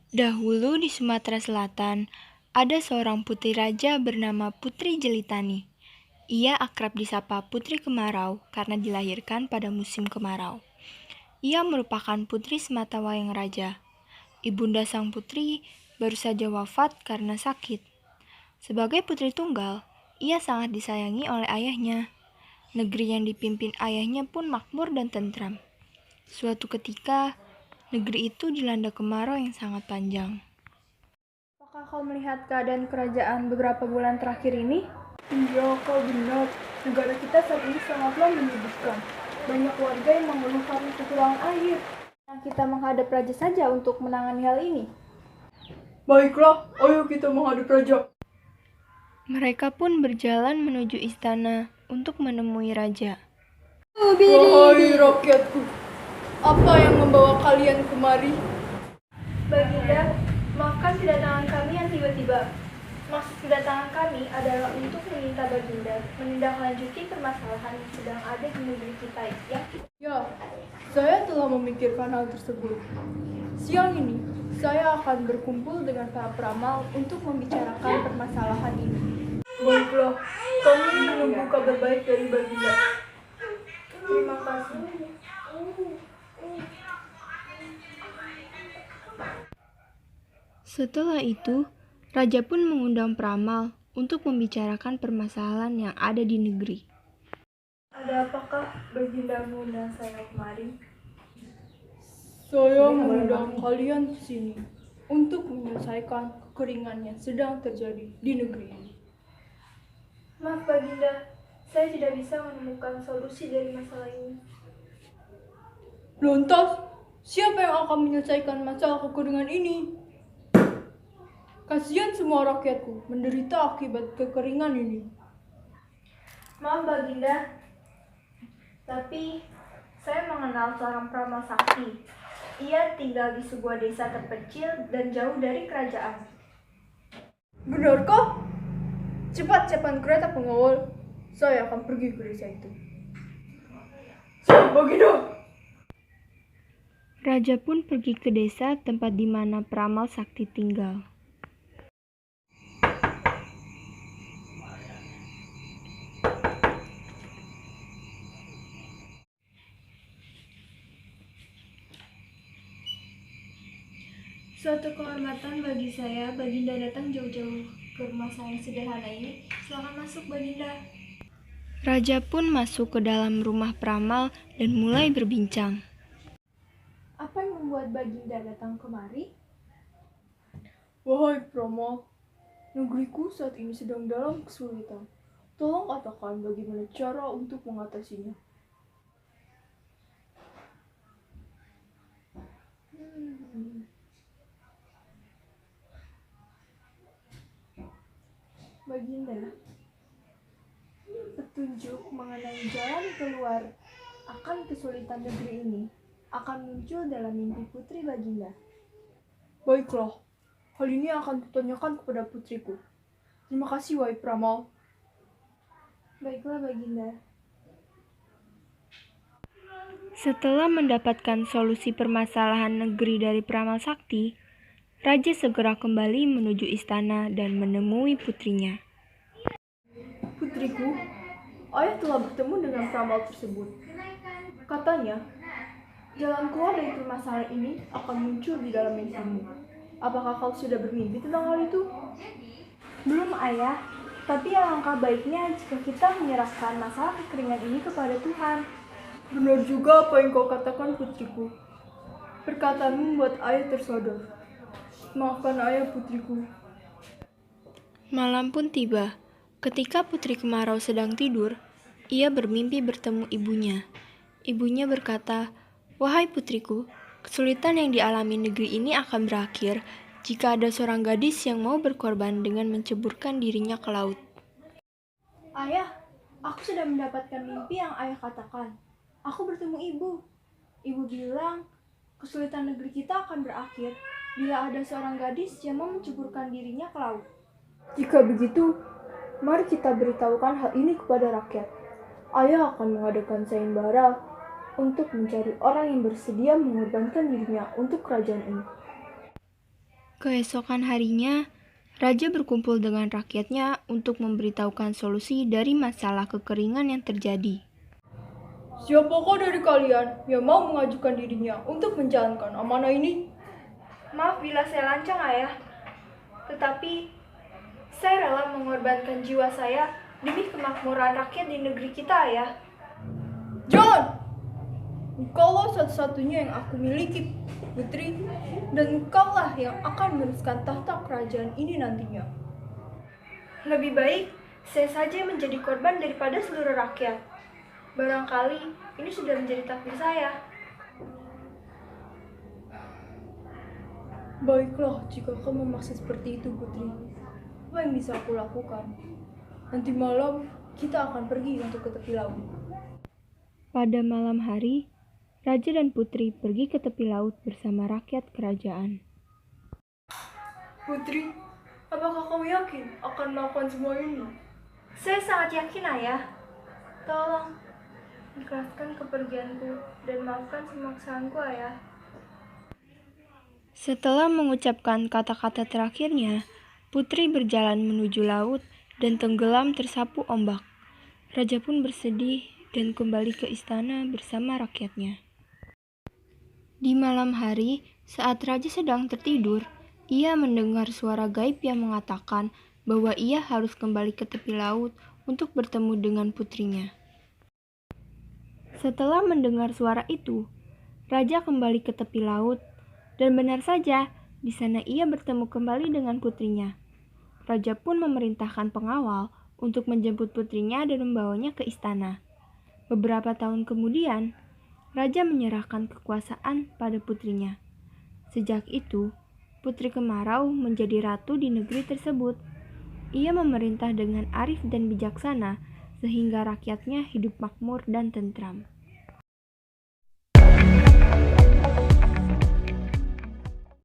Dahulu di Sumatera Selatan, ada seorang putri raja bernama Putri Jelitani. Ia akrab disapa Putri Kemarau karena dilahirkan pada musim kemarau. Ia merupakan putri sematawayang raja. Ibunda sang putri baru saja wafat karena sakit. Sebagai putri tunggal, ia sangat disayangi oleh ayahnya. Negeri yang dipimpin ayahnya pun makmur dan tentram. Suatu ketika, negeri itu dilanda kemarau yang sangat panjang. Apakah kau melihat keadaan kerajaan beberapa bulan terakhir ini? Iya, kau benar. Negara kita saat ini sangatlah menyedihkan. Banyak warga yang mengeluh karena kekurangan air. Nah, kita menghadap raja saja untuk menangani hal ini. Baiklah, ayo kita menghadap raja. Mereka pun berjalan menuju istana untuk menemui raja. Wahai rakyatku, apa yang membawa kalian kemari? Baginda, maafkan kedatangan kami yang tiba-tiba. Maksud kedatangan kami adalah untuk meminta Baginda menindaklanjuti permasalahan yang sedang ada di negeri kita yang Ya, saya telah memikirkan hal tersebut. Siang ini, saya akan berkumpul dengan para peramal untuk membicarakan permasalahan ini. Baiklah, kami menunggu kabar baik dari Baginda. Terima kasih. Setelah itu, raja pun mengundang peramal untuk membicarakan permasalahan yang ada di negeri. Ada apakah Baginda mengundang saya kemari? Saya mengundang kalian ke sini untuk menyelesaikan kekeringan yang sedang terjadi di negeri ini. Maaf Baginda, saya tidak bisa menemukan solusi dari masalah ini. Lantas, siapa yang akan menyelesaikan masalah kekeringan ini? Kasihan semua rakyatku menderita akibat kekeringan ini. Maaf Baginda, tapi saya mengenal seorang peramal sakti. Ia tinggal di sebuah desa terpencil dan jauh dari kerajaan. Benarkah? Cepat siapkan kereta pengawal. Saya akan pergi ke desa itu. Baginda! Raja pun pergi ke desa tempat di mana peramal sakti tinggal. Suatu kehormatan bagi saya, Baginda datang jauh-jauh ke rumah saya yang sederhana ini. Silakan masuk, Baginda. Raja pun masuk ke dalam rumah peramal dan mulai berbincang. Apa yang membuat Baginda datang kemari? Wahai peramal, negeriku saat ini sedang dalam kesulitan. Tolong katakan bagaimana cara untuk mengatasinya. Baginda, petunjuk mengenai jalan keluar akan kesulitan negeri ini akan muncul dalam mimpi putri Baginda. Baiklah, hal ini akan kutanyakan kepada putriku. Terima kasih, wahai peramal. Baiklah Baginda. Setelah mendapatkan solusi permasalahan negeri dari peramal sakti, raja segera kembali menuju istana dan menemui putrinya. Putriku, ayah telah bertemu dengan peramal tersebut. Katanya, jalan keluar dari permasalahan ini akan muncul di dalam mimpimu. Apakah kau sudah bermimpi tentang hal itu? Belum ayah, tapi alangkah baiknya jika kita menyerahkan masalah kekeringan ini kepada Tuhan. Benar juga apa yang kau katakan, putriku. Perkataanmu membuat ayah tersadar. Maafkan ayah, putriku. Malam pun tiba. Ketika Putri Kemarau sedang tidur, ia bermimpi bertemu ibunya. Ibunya berkata, "Wahai putriku, kesulitan yang dialami negeri ini akan berakhir jika ada seorang gadis yang mau berkorban dengan menceburkan dirinya ke laut." Ayah, aku sudah mendapatkan mimpi yang ayah katakan. Aku bertemu ibu. Ibu bilang, kesulitan negeri kita akan berakhir bila ada seorang gadis yang mau menceburkan dirinya ke laut. Jika begitu, mari kita beritahukan hal ini kepada rakyat. Ayah akan mengadakan sayembara untuk mencari orang yang bersedia mengorbankan dirinya untuk kerajaan ini. Keesokan harinya, raja berkumpul dengan rakyatnya untuk memberitahukan solusi dari masalah kekeringan yang terjadi. Siapakah dari kalian yang mau mengajukan dirinya untuk menjalankan amanah ini? Maaf bila saya lancang, Ayah. Tetapi, saya rela mengorbankan jiwa saya demi kemakmuran rakyat di negeri kita, Ayah. Jangan! Engkaulah satu-satunya yang aku miliki, Putri, dan engkaulah yang akan meneruskan tahta kerajaan ini nantinya. Lebih baik saya saja menjadi korban daripada seluruh rakyat. Barangkali ini sudah menjadi takdir saya. Baiklah, jika kau memaksa seperti itu, Putri. Apa yang bisa aku lakukan? Nanti malam kita akan pergi untuk ke tepi laut. Pada malam hari, raja dan putri pergi ke tepi laut bersama rakyat kerajaan. Putri, apakah kau yakin akan melakukan semua ini? Saya sangat yakin, Ayah. Tolong, ikhlaskan kepergianku dan maafkan semua kesalahanku, Ayah. Setelah mengucapkan kata-kata terakhirnya, putri berjalan menuju laut dan tenggelam tersapu ombak. Raja pun bersedih dan kembali ke istana bersama rakyatnya. Di malam hari, saat raja sedang tertidur, ia mendengar suara gaib yang mengatakan bahwa ia harus kembali ke tepi laut untuk bertemu dengan putrinya. Setelah mendengar suara itu, raja kembali ke tepi laut, dan benar saja, di sana ia bertemu kembali dengan putrinya. Raja pun memerintahkan pengawal untuk menjemput putrinya dan membawanya ke istana. Beberapa tahun kemudian, raja menyerahkan kekuasaan pada putrinya. Sejak itu, Putri Kemarau menjadi ratu di negeri tersebut. Ia memerintah dengan arif dan bijaksana, sehingga rakyatnya hidup makmur dan tentram.